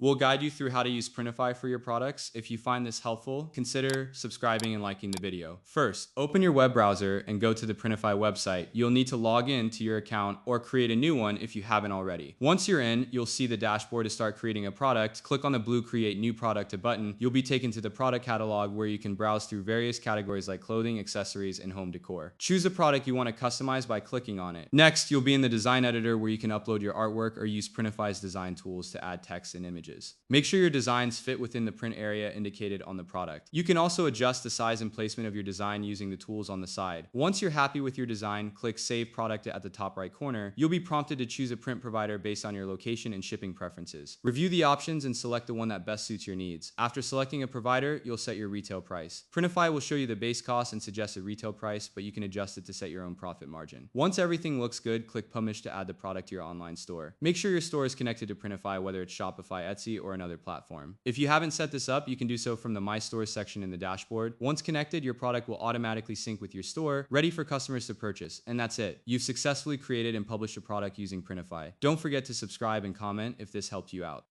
We'll guide you through how to use Printify for your products. If you find this helpful, consider subscribing and liking the video. First, open your web browser and go to the Printify website. You'll need to log in to your account or create a new one if you haven't already. Once you're in, you'll see the dashboard to start creating a product. Click on the blue Create New Product button. You'll be taken to the product catalog where you can browse through various categories like clothing, accessories, and home decor. Choose a product you want to customize by clicking on it. Next, you'll be in the design editor where you can upload your artwork or use Printify's design tools to add text and images. Make sure your designs fit within the print area indicated on the product. You can also adjust the size and placement of your design using the tools on the side. Once you're happy with your design, click Save Product at the top right corner. You'll be prompted to choose a print provider based on your location and shipping preferences. Review the options and select the one that best suits your needs. After selecting a provider, you'll set your retail price. Printify will show you the base cost and suggest a retail price, but you can adjust it to set your own profit margin. Once everything looks good, click Publish to add the product to your online store. Make sure your store is connected to Printify, whether it's Shopify, Etsy, or another platform. If you haven't set this up, you can do so from the My Stores section in the dashboard. Once connected, your product will automatically sync with your store, ready for customers to purchase. And that's it. You've successfully created and published a product using Printify. Don't forget to subscribe and comment if this helped you out.